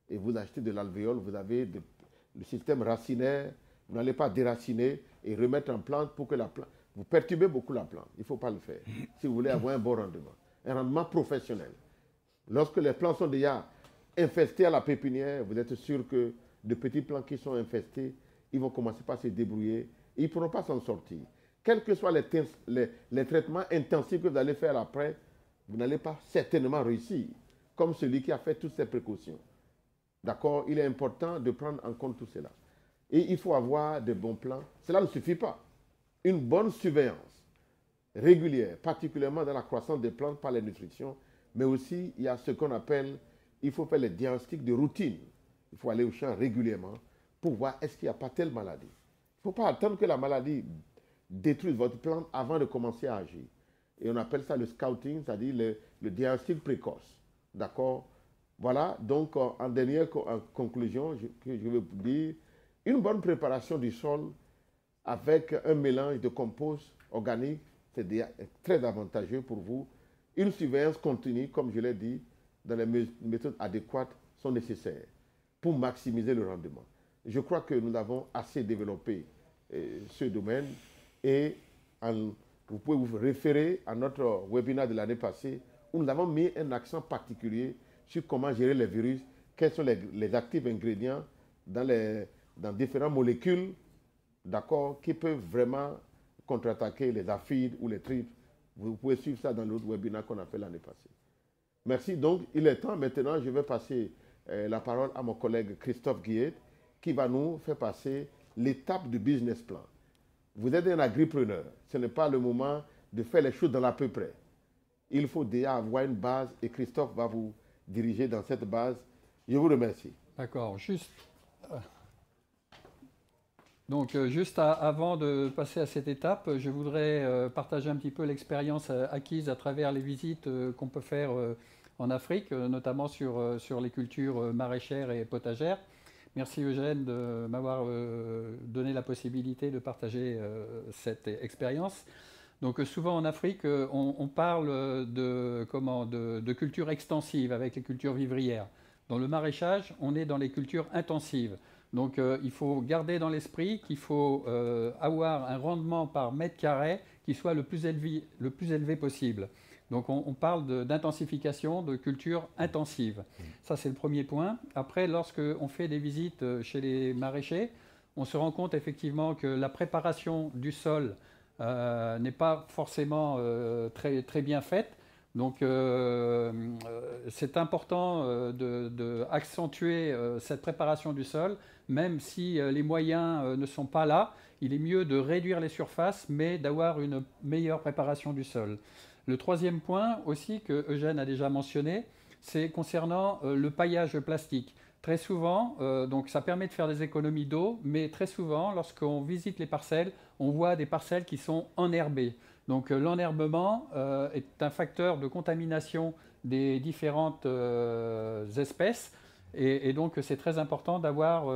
Et vous achetez de l'alvéole, vous avez le système racinaire, vous n'allez pas déraciner et remettre en plante pour que la plante... Vous perturbez beaucoup la plante, il ne faut pas le faire si vous voulez avoir un bon rendement, un rendement professionnel. Lorsque les plants sont déjà infestés à la pépinière, vous êtes sûr que de petits plants qui sont infestés, ils vont commencer par se débrouiller et ils ne pourront pas s'en sortir. Quels que soient les traitements intensifs que vous allez faire après, vous n'allez pas certainement réussir, comme celui qui a fait toutes ces précautions. D'accord? Il est important de prendre en compte tout cela. Et il faut avoir de bons plans. Cela ne suffit pas. Une bonne surveillance régulière, particulièrement dans la croissance des plantes par les nutritions, mais aussi il y a ce qu'on appelle, il faut faire les diagnostics de routine. Il faut aller au champ régulièrement pour voir est-ce qu'il n'y a pas telle maladie. Il ne faut pas attendre que la maladie détruise votre plante avant de commencer à agir. Et on appelle ça le scouting, c'est-à-dire le diagnostic précoce. D'accord? Voilà, donc en dernière conclusion, je vais vous dire, une bonne préparation du sol avec un mélange de compost organique, c'est très avantageux pour vous. Une surveillance continue, comme je l'ai dit, dans les méthodes adéquates sont nécessaires pour maximiser le rendement. Je crois que nous avons assez développé ce domaine et vous pouvez vous référer à notre webinaire de l'année passée où nous avons mis un accent particulier sur comment gérer les virus, quels sont les actifs ingrédients dans différentes molécules, d'accord, qui peuvent vraiment contre-attaquer les aphides ou les tripes. Vous pouvez suivre ça dans l'autre webinaire qu'on a fait l'année passée. Merci. Donc, il est temps maintenant, je vais passer la parole à mon collègue Christophe Guillet qui va nous faire passer l'étape du business plan. Vous êtes un agripreneur. Ce n'est pas le moment de faire les choses dans l'à peu près. Il faut déjà avoir une base et Christophe va vous diriger dans cette base. Je vous remercie. D'accord. Juste avant de passer à cette étape, je voudrais partager un petit peu l'expérience acquise à travers les visites qu'on peut faire en Afrique, notamment sur les cultures maraîchères et potagères. Merci Eugène de m'avoir donné la possibilité de partager cette expérience. Donc souvent en Afrique, on parle de cultures extensives avec les cultures vivrières. Dans le maraîchage, on est dans les cultures intensives. Donc il faut garder dans l'esprit qu'il faut avoir un rendement par mètre carré qui soit le plus élevé possible. Donc on parle d'intensification, de culture intensive. Ça c'est le premier point. Après, lorsqu'on fait des visites chez les maraîchers, on se rend compte effectivement que la préparation du sol n'est pas forcément très bien faite. Donc c'est important d'accentuer cette préparation du sol, même si les moyens ne sont pas là. Il est mieux de réduire les surfaces, mais d'avoir une meilleure préparation du sol. Le troisième point aussi que Eugène a déjà mentionné, c'est concernant le paillage plastique. Très souvent, donc ça permet de faire des économies d'eau, mais très souvent, lorsqu'on visite les parcelles, on voit des parcelles qui sont enherbées. Donc l'enherbement est un facteur de contamination des différentes espèces. Et donc c'est très important d'avoir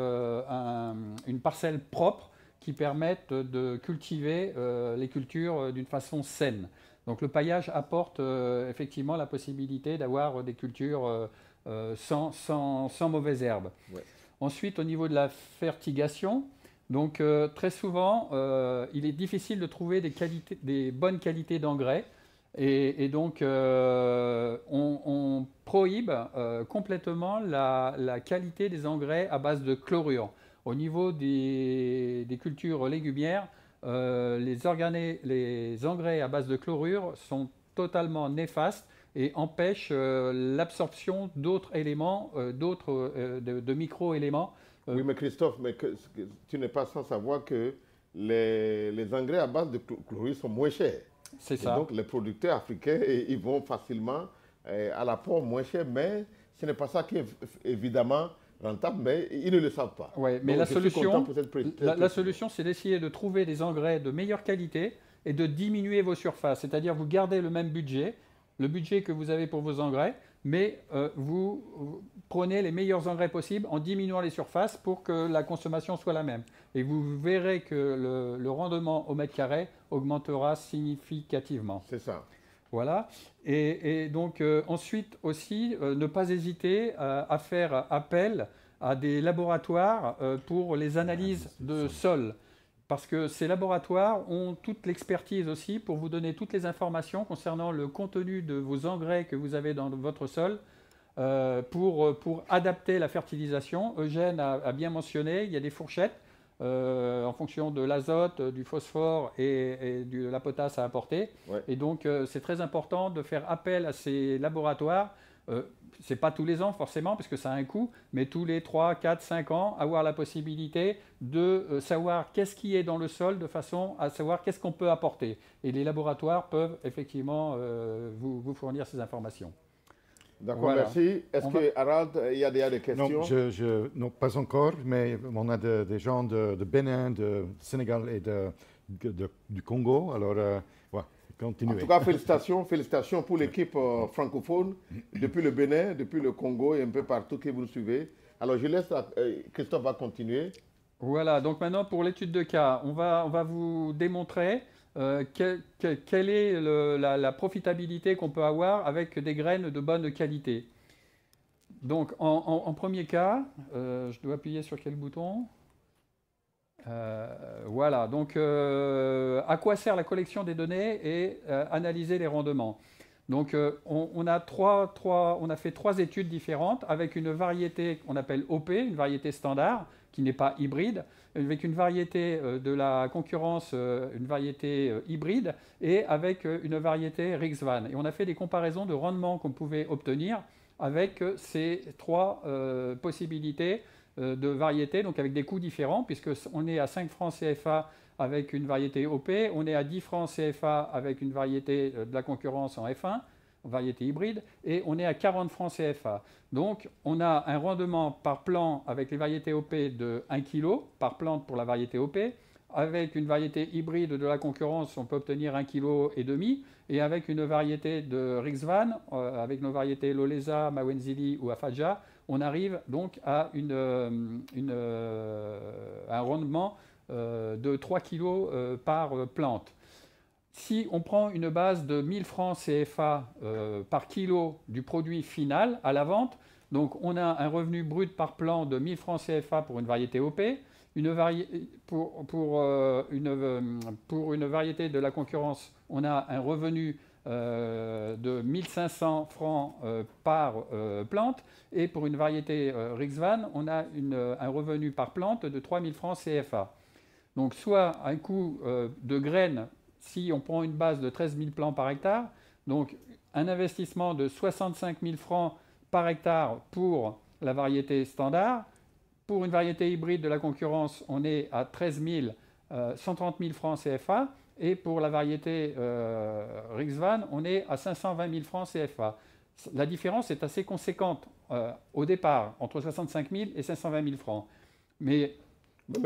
une parcelle propre qui permette de cultiver les cultures d'une façon saine. Donc le paillage apporte effectivement la possibilité d'avoir des cultures sans mauvaises herbes. Ouais. Ensuite, au niveau de la fertigation, donc très souvent, il est difficile de trouver des bonnes qualités d'engrais. Et donc, on prohibe complètement la qualité des engrais à base de chlorure. Au niveau des cultures légumières, les engrais à base de chlorure sont totalement néfastes et empêchent l'absorption d'autres éléments, de micro-éléments. Oui, mais Christophe, tu n'es pas sans savoir que les engrais à base de chlorure sont moins chers. C'est Et ça. donc, les producteurs africains, ils vont facilement à l'apport moins cher, mais ce n'est pas ça qui est évidemment rentable, mais ils ne le savent pas. Ouais, mais Donc, la solution, la solution, c'est d'essayer de trouver des engrais de meilleure qualité et de diminuer vos surfaces. C'est-à-dire, vous gardez le même budget, le budget que vous avez pour vos engrais, mais vous prenez les meilleurs engrais possibles en diminuant les surfaces pour que la consommation soit la même. Et vous verrez que le rendement au mètre carré augmentera significativement. C'est ça. Voilà. Et donc ensuite aussi, ne pas hésiter à faire appel à des laboratoires pour les analyses de sol. Parce que ces laboratoires ont toute l'expertise aussi pour vous donner toutes les informations concernant le contenu de vos engrais que vous avez dans votre sol pour adapter la fertilisation. Eugène a bien mentionné, il y a des fourchettes en fonction de l'azote, du phosphore et de la potasse à apporter. Ouais. Et donc c'est très important de faire appel à ces laboratoires. Ce n'est pas tous les ans forcément, parce que ça a un coût, mais tous les 3, 4, 5 ans, avoir la possibilité de savoir qu'est-ce qui est dans le sol, de façon à savoir qu'est-ce qu'on peut apporter. Et les laboratoires peuvent effectivement vous fournir ces informations. D'accord, Voilà. merci. Est-ce que, Harald, il y a des questions? Non, non, pas encore, mais on a des gens de Bénin, de Sénégal et du Congo. Alors, ouais, continuez. En tout cas, félicitations pour l'équipe francophone depuis le Bénin, depuis le Congo et un peu partout que vous suivez. Alors, je laisse, Christophe va continuer. Voilà, donc maintenant pour l'étude de cas, on va vous démontrer quelle est la profitabilité qu'on peut avoir avec des graines de bonne qualité. Donc en premier cas, je dois appuyer sur quel bouton? Voilà, donc à quoi sert la collection des données et analyser les rendements. Donc on a fait 3 études différentes avec une variété qu'on appelle OP, une variété standard, qui n'est pas hybride, avec une variété de la concurrence, une variété hybride, et avec une variété Rixvan. Et on a fait des comparaisons de rendement qu'on pouvait obtenir avec ces 3 possibilités de variétés, donc avec des coûts différents, puisqu'on est à 5 francs CFA avec une variété OP, on est à 10 francs CFA avec une variété de la concurrence en F1, variété hybride, et on est à 40 francs CFA. Donc on a un rendement par plant avec les variétés OP de 1 kg par plante pour la variété OP. Avec une variété hybride de la concurrence, on peut obtenir 1,5 kg, et avec une variété de Rixvan, avec nos variétés Lolesa, Mawenzili ou Afaja, on arrive donc à un rendement de 3 kg par plante. Si on prend une base de 1000 francs CFA par kilo du produit final à la vente, donc on a un revenu brut par plant de 1000 francs CFA pour une variété OP, pour une variété de la concurrence, on a un revenu de 1500 francs par plante, et pour une variété Rixvan, on a un revenu par plante de 3000 francs CFA. Donc soit un coût de graines, si on prend une base de 13 000 plants par hectare, donc un investissement de 65 000 francs par hectare pour la variété standard. Pour une variété hybride de la concurrence, on est à 13 000 130 000 francs CFA. Et pour la variété Rixvan, on est à 520 000 francs CFA. La différence est assez conséquente au départ, entre 65 000 et 520 000 francs. Mais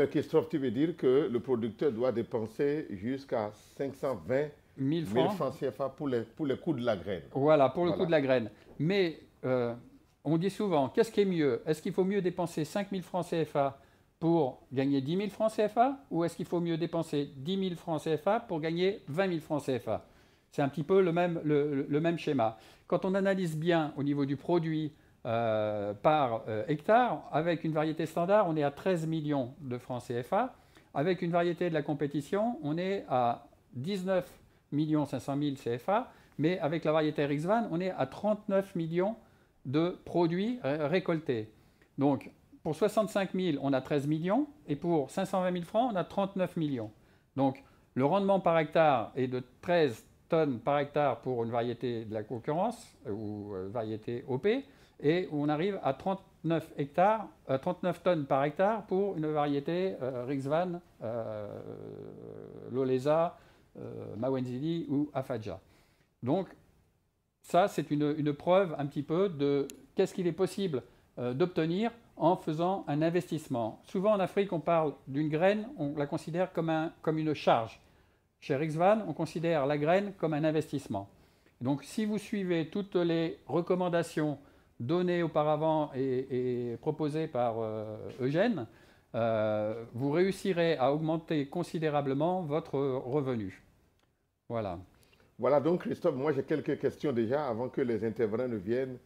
Christophe, tu veux dire que le producteur doit dépenser jusqu'à 520 000 francs CFA pour les coûts de la graine. Voilà, pour le coût de la graine. Mais on dit souvent, qu'est-ce qui est mieux? Est-ce qu'il faut mieux dépenser 5 000 francs CFA pour gagner 10 000 francs CFA, ou est-ce qu'il faut mieux dépenser 10 000 francs CFA pour gagner 20 000 francs CFA? C'est un petit peu le même schéma. Quand on analyse bien au niveau du produit par hectare, avec une variété standard, on est à 13 millions de francs CFA. Avec une variété de la compétition, on est à 19 500 000 CFA. Mais avec la variété Rixvan, on est à 39 millions de produits récoltés. Donc, pour 65 000, on a 13 millions, et pour 520 000 francs, on a 39 millions. Donc, le rendement par hectare est de 13 tonnes par hectare pour une variété de la concurrence, ou variété OP, et on arrive à 39 tonnes par hectare pour une variété Rixvan, Lolesa, Mawenzili ou Afaja. Donc, ça, c'est une preuve un petit peu de qu'est-ce qu'il est possible d'obtenir en faisant un investissement. Souvent en Afrique, on parle d'une graine, on la considère comme une charge. Chez Rixvan, on considère la graine comme un investissement. Donc si vous suivez toutes les recommandations données auparavant et proposées par Eugène, vous réussirez à augmenter considérablement votre revenu. Voilà. Voilà, donc Christophe, moi j'ai quelques questions déjà avant que les intervenants ne viennent.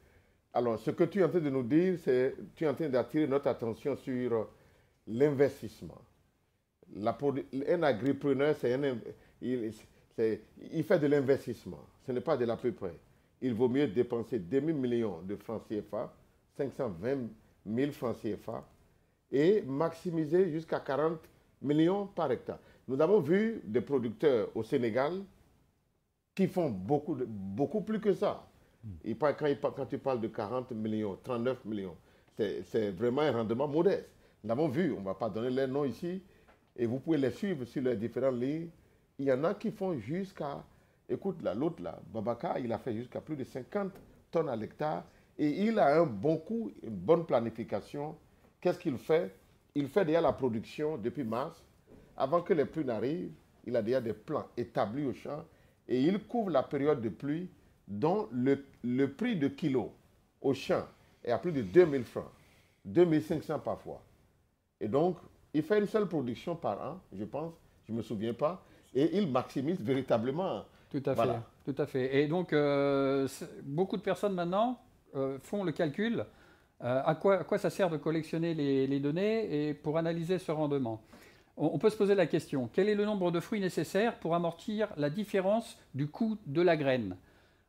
Alors, ce que tu es en train de nous dire, c'est que tu es en train d'attirer notre attention sur l'investissement. Un agripreneur, il fait de l'investissement. Ce n'est pas de l'à peu près. Il vaut mieux dépenser 2 000 millions de francs CFA, 520 000 francs CFA, et maximiser jusqu'à 40 millions par hectare. Nous avons vu des producteurs au Sénégal qui font beaucoup plus que ça. Et quand tu parles de 40 millions, 39 millions, c'est vraiment un rendement modeste. Nous l'avons vu, on ne va pas donner les noms ici, et vous pouvez les suivre sur les différentes lignes. Il y en a qui font jusqu'à, écoute, l'autre là, Babaka, il a fait jusqu'à plus de 50 tonnes à l'hectare, et il a un bon coût, une bonne planification. Qu'est-ce qu'il fait? Il fait déjà la production depuis mars. Avant que les pluies n'arrivent, il a déjà des plans établis au champ, et il couvre la période de pluie dont le prix de kilo au champ est à plus de 2 000 francs, 2 500 parfois. Et donc, il fait une seule production par an, je pense, je ne me souviens pas, et il maximise véritablement. Tout à fait, tout à fait. Et donc, beaucoup de personnes maintenant font le calcul à quoi ça sert de collectionner les données et pour analyser ce rendement. On peut se poser la question, quel est le nombre de fruits nécessaires pour amortir la différence du coût de la graine?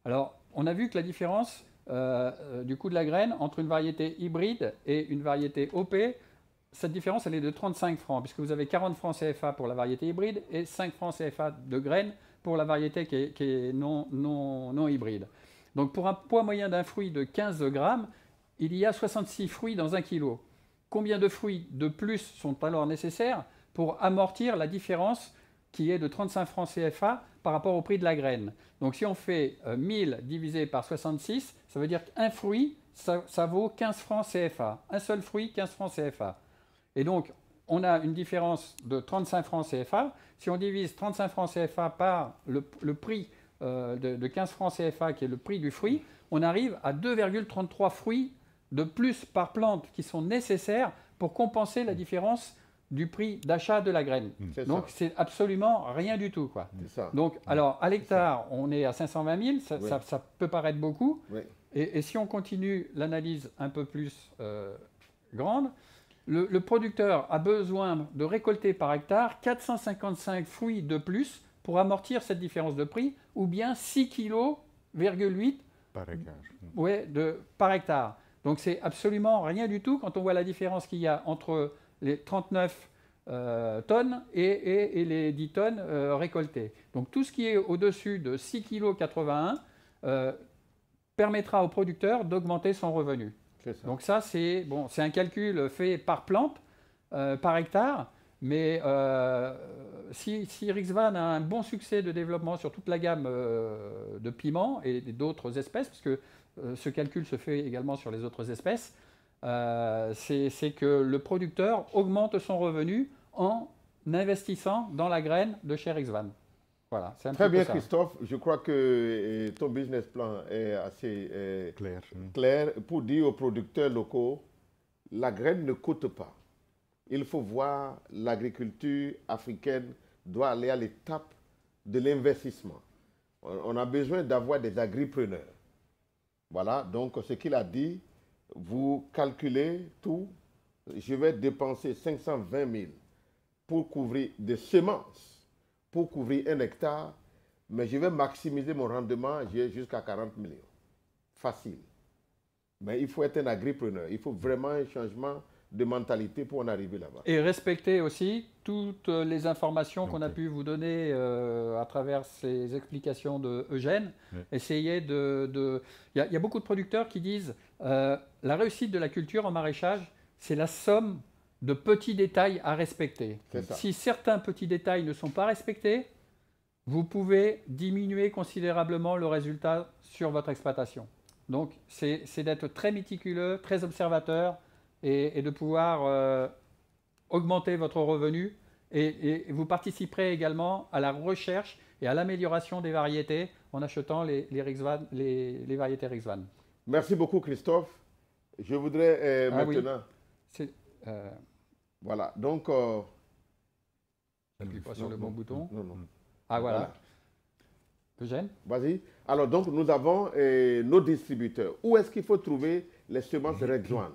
Alors, on a vu que la différence du coût de la graine entre une variété hybride et une variété OP, cette différence, elle est de 35 francs, puisque vous avez 40 francs CFA pour la variété hybride et 5 francs CFA de graines pour la variété qui est non hybride. Donc, pour un poids moyen d'un fruit de 15 grammes, il y a 66 fruits dans 1 kilo. Combien de fruits de plus sont alors nécessaires pour amortir la différence qui est de 35 francs CFA par rapport au prix de la graine? Donc si on fait 1000 divisé par 66, ça veut dire qu'un fruit, ça vaut 15 francs CFA. Un seul fruit, 15 francs CFA. Et donc, on a une différence de 35 francs CFA. Si on divise 35 francs CFA par le prix de 15 francs CFA, qui est le prix du fruit, on arrive à 2,33 fruits de plus par plante qui sont nécessaires pour compenser la différence du prix d'achat de la graine. Donc, c'est absolument rien du tout, quoi. Donc, alors, à l'hectare, on est à 520 000, ça peut paraître beaucoup. Oui. Et si on continue l'analyse un peu plus grande, le producteur a besoin de récolter par hectare 455 fruits de plus pour amortir cette différence de prix, ou bien 6,8 kg par hectare. Par hectare. Donc, c'est absolument rien du tout quand on voit la différence qu'il y a entre les 39 tonnes et les 10 tonnes récoltées. Donc tout ce qui est au-dessus de 6,81 kg permettra au producteur d'augmenter son revenu. Donc ça, c'est un calcul fait par plante, par hectare, Mais si Rixvan a un bon succès de développement sur toute la gamme de piments et d'autres espèces, parce que ce calcul se fait également sur les autres espèces, c'est que le producteur augmente son revenu en investissant dans la graine de chez Rixvan. Voilà, c'est un Très petit peu bien, ça. Christophe. Je crois que ton business plan est assez Clair. clair pour dire aux producteurs locaux, la graine ne coûte pas. Il faut voir l'agriculture africaine doit aller à l'étape de l'investissement. On a besoin d'avoir des agripreneurs. Voilà, donc ce qu'il a dit, vous calculez tout. Je vais dépenser 520 000 pour couvrir des semences, pour couvrir 1 hectare, mais je vais maximiser mon rendement, j'ai jusqu'à 40 millions. Facile. Mais il faut être un agripreneur. Il faut vraiment un changement de mentalité pour en arriver là-bas. Et respecter aussi toutes les informations qu'on a Ok. pu vous donner à travers ces explications de Eugène. Oui. Essayez de... Il y a beaucoup de producteurs qui disent la réussite de la culture en maraîchage, c'est la somme de petits détails à respecter. C'est ça. Si certains petits détails ne sont pas respectés, vous pouvez diminuer considérablement le résultat sur votre exploitation. Donc, c'est d'être très méticuleux, très observateur et de pouvoir augmenter votre revenu. Et vous participerez également à la recherche et à l'amélioration des variétés en achetant les variétés Rixvan. Merci beaucoup, Christophe. Je voudrais Ah oui. maintenant... C'est- Voilà, donc... J'appuie pas sur le bon bouton. Non, non. Ah voilà. Eugène? Vas-y. Alors, donc, nous avons nos distributeurs. Où est-ce qu'il faut trouver les semences Rexone?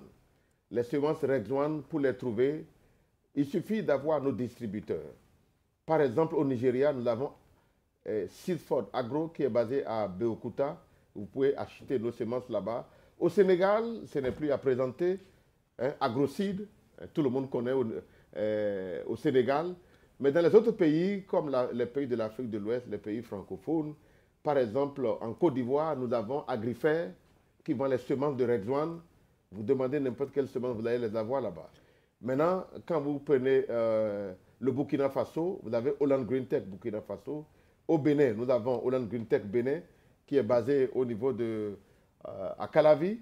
Les semences Rexone, pour les trouver, il suffit d'avoir nos distributeurs. Par exemple, au Nigeria, nous avons Seedford Agro qui est basé à Beokuta. Vous pouvez acheter nos semences là-bas. Au Sénégal, ce n'est plus à présenter. AgroSeed, tout le monde connaît au Sénégal. Mais dans les autres pays, comme les pays de l'Afrique de l'Ouest, les pays francophones, par exemple, en Côte d'Ivoire, nous avons Agrifair qui vend les semences de Rexone. Vous demandez n'importe quelle semence, vous allez les avoir là-bas. Maintenant, quand vous prenez le Burkina Faso, vous avez Holland Green Tech Burkina Faso. Au Bénin, nous avons Holland Green Tech Bénin qui est basé au niveau à Calavi.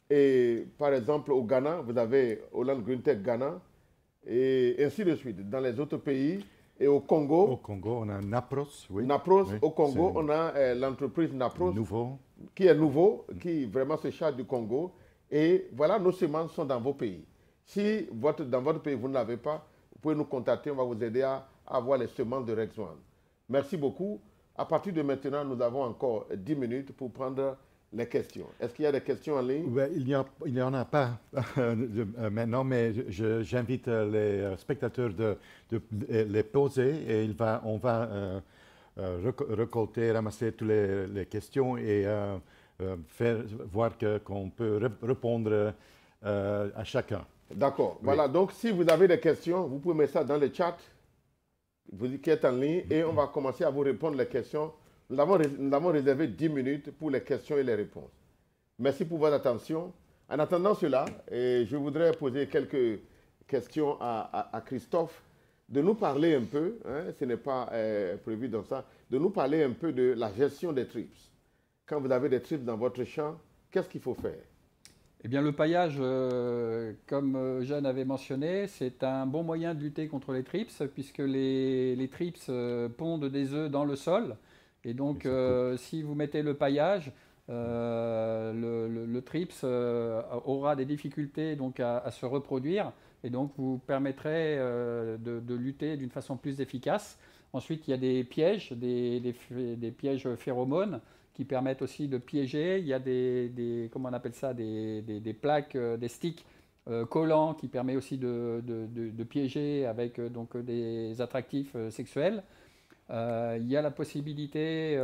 Et par exemple, au Ghana, vous avez Holland Green Tech Ghana et ainsi de suite. Dans les autres pays et au Congo, Au Congo, on a Napros, oui. Napros, Oui, au Congo, c'est on a l'entreprise Napros nouveau. qui est nouveau, qui vraiment se charge du Congo. Et voilà, nos semences sont dans vos pays. Si dans votre pays, vous ne l'avez pas, vous pouvez nous contacter, on va vous aider à avoir les semences de Rexone. Merci beaucoup. À partir de maintenant, nous avons encore 10 minutes pour prendre les questions. Est-ce qu'il y a des questions en ligne? Ouais, il n'y en a pas maintenant, mais j'invite les spectateurs de les poser et on va récolter, ramasser toutes les questions et faire voir qu'on peut répondre à chacun. D'accord. Oui. Voilà. Donc, si vous avez des questions, vous pouvez mettre ça dans le chat. Vous dites qui est en ligne et on va commencer à vous répondre les questions. Nous avons réservé 10 minutes pour les questions et les réponses. Merci pour votre attention. En attendant cela, je voudrais poser quelques questions à Christophe, de nous parler un peu, ce n'est pas prévu dans ça, de nous parler un peu de la gestion des trips. Quand vous avez des trips dans votre champ, qu'est-ce qu'il faut faire? Eh bien, le paillage, comme Jeanne avait mentionné, c'est un bon moyen de lutter contre les trips, puisque les trips pondent des œufs dans le sol. Et donc, si vous mettez le paillage, le trips aura des difficultés donc, à se reproduire. Et donc, vous permettrez de lutter d'une façon plus efficace. Ensuite, il y a des pièges, des pièges phéromones qui permettent aussi de piéger. Il y a comment on appelle ça, des plaques, des sticks collants qui permettent aussi de piéger avec donc des attractifs sexuels. Il y a la possibilité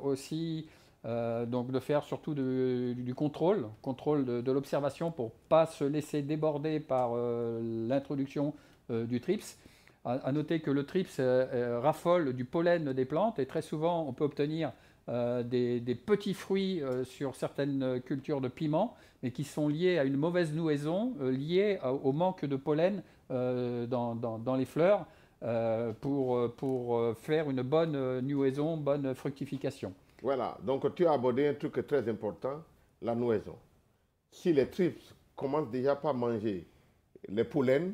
aussi donc de faire surtout du contrôle de l'observation pour ne pas se laisser déborder par l'introduction du trips. À noter que le trips raffole du pollen des plantes et très souvent on peut obtenir des petits fruits sur certaines cultures de piments, mais qui sont liés à une mauvaise nouaison, liée au manque de pollen dans les fleurs pour faire une bonne nouaison, bonne fructification. Voilà, donc tu as abordé un truc très important, la nouaison. Si les tripes commencent déjà par manger les pollens,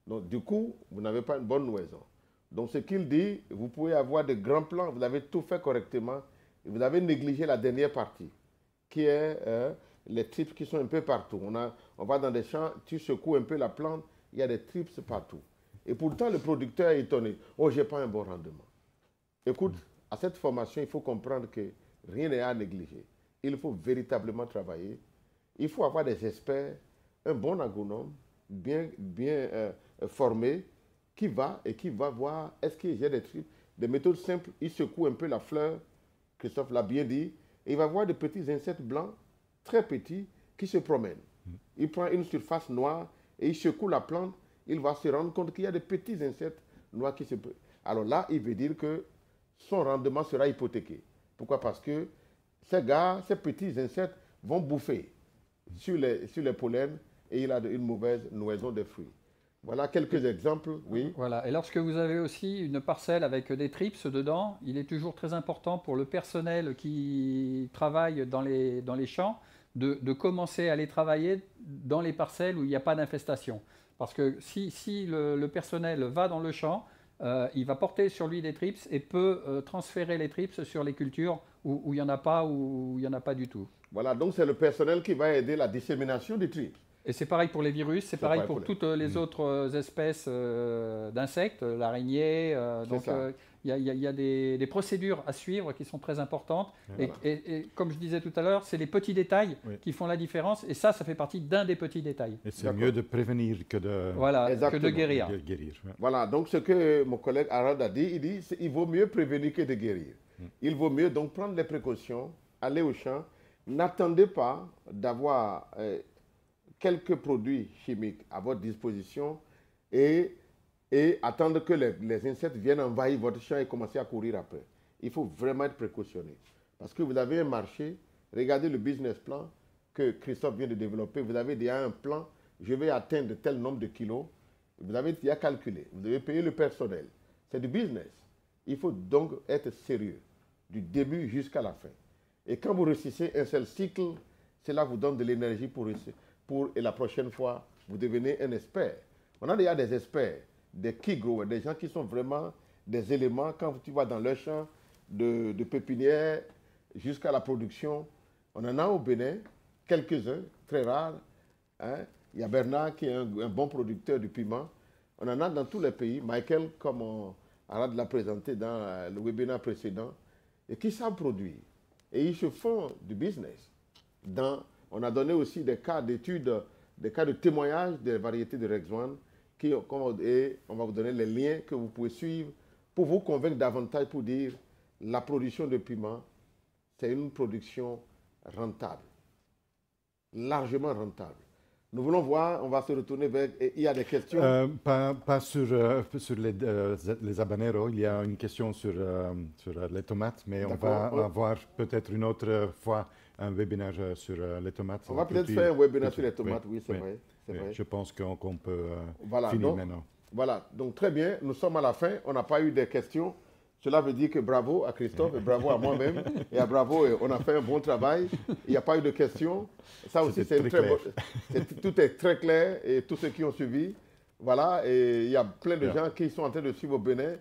donc du coup, vous n'avez pas une bonne nouaison. Donc ce qu'il dit, vous pouvez avoir de grands plants, vous avez tout fait correctement, et vous avez négligé la dernière partie, qui est les tripes qui sont un peu partout. On va dans des champs, tu secoues un peu la plante, il y a des tripes partout. Et pourtant, le producteur est étonné. Oh, je n'ai pas un bon rendement. Écoute, à cette formation, il faut comprendre que rien n'est à négliger. Il faut véritablement travailler. Il faut avoir des experts, un bon agronome, bien formé, qui va voir est-ce que j'ai des tripes, des méthodes simples. Il secoue un peu la fleur, Christophe l'a bien dit, et il va voir des petits insectes blancs, très petits, qui se promènent. Il prend une surface noire et il secoue la plante. Il va se rendre compte qu'il y a des petits insectes noirs qui se... Alors là, il veut dire que son rendement sera hypothéqué. Pourquoi? Parce que ces petits insectes vont bouffer sur les pollens et il a une mauvaise nouaison des fruits. Voilà quelques exemples, oui. Voilà. Et lorsque vous avez aussi une parcelle avec des trips dedans, il est toujours très important pour le personnel qui travaille dans les champs de commencer à les travailler dans les parcelles où il n'y a pas d'infestation. Parce que si le personnel va dans le champ, il va porter sur lui des trips et peut transférer les trips sur les cultures où il n'y en a pas ou il n'y en a pas du tout. Voilà, donc c'est le personnel qui va aider la dissémination des trips. Et c'est pareil pour les virus, c'est pareil pour toutes les autres espèces d'insectes, l'araignée. Donc il y a des procédures à suivre qui sont très importantes. Voilà. Et comme je disais tout à l'heure, c'est les petits détails qui font la différence. Et ça fait partie d'un des petits détails. Et c'est mieux de prévenir que de, que de guérir. Voilà, donc ce que mon collègue Harold a dit, il vaut mieux prévenir que de guérir. Il vaut mieux donc prendre les précautions, aller au champ. N'attendez pas d'avoir... quelques produits chimiques à votre disposition et attendre que les insectes viennent envahir votre champ et commencer à courir après. Il faut vraiment être précautionné. Parce que vous avez un marché, regardez le business plan que Christophe vient de développer, vous avez déjà un plan, je vais atteindre tel nombre de kilos, vous avez déjà calculé, vous devez payer le personnel. C'est du business. Il faut donc être sérieux, du début jusqu'à la fin. Et quand vous réussissez un seul cycle, cela vous donne de l'énergie et la prochaine fois, vous devenez un expert. On a déjà des experts, des key growers, des gens qui sont vraiment des éléments. Quand tu vas dans leur champ de pépinière jusqu'à la production, on en a au Bénin, quelques-uns, très rares. Hein. Il y a Bernard qui est un bon producteur du piment. On en a dans tous les pays. Michael, comme Arad l'a présenté dans le webinaire précédent, et qui savent produire. Et ils se font du business. On a donné aussi des cas d'études, des cas de témoignages des variétés de Rexone et on va vous donner les liens que vous pouvez suivre pour vous convaincre davantage pour dire la production de piment, c'est une production rentable, largement rentable. Nous voulons voir, on va se retourner vers... Il y a des questions pas sur les habaneros, il y a une question sur les tomates, mais on va avoir peut-être une autre fois un webinaire sur les tomates. On va peut-être faire un webinaire sur les tomates, oui, c'est vrai. Je pense qu'on peut finir donc, maintenant. Voilà, donc très bien, nous sommes à la fin, on n'a pas eu de questions. Cela veut dire que bravo à Christophe et bravo à moi-même et à bravo, on a fait un bon travail. Il n'y a pas eu de questions. Ça aussi, c'est une très bonne... Tout est très clair et tous ceux qui ont suivi, voilà, et il y a plein de gens qui sont en train de suivre au Bénin.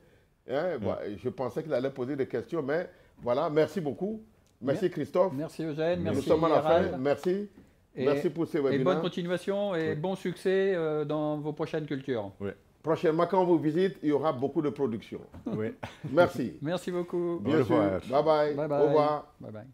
Hein, je pensais qu'il allait poser des questions, mais voilà, merci beaucoup. Merci Christophe. Merci Eugène, merci. Nous sommes à la fin, merci. Merci pour ces webinaires. Et bonne continuation et bon succès dans vos prochaines cultures. Oui. Prochainement, quand on vous visite, il y aura beaucoup de production. Oui. Merci. Merci beaucoup. Bien sûr. Bye bye. Bye bye. Au revoir. Bye bye.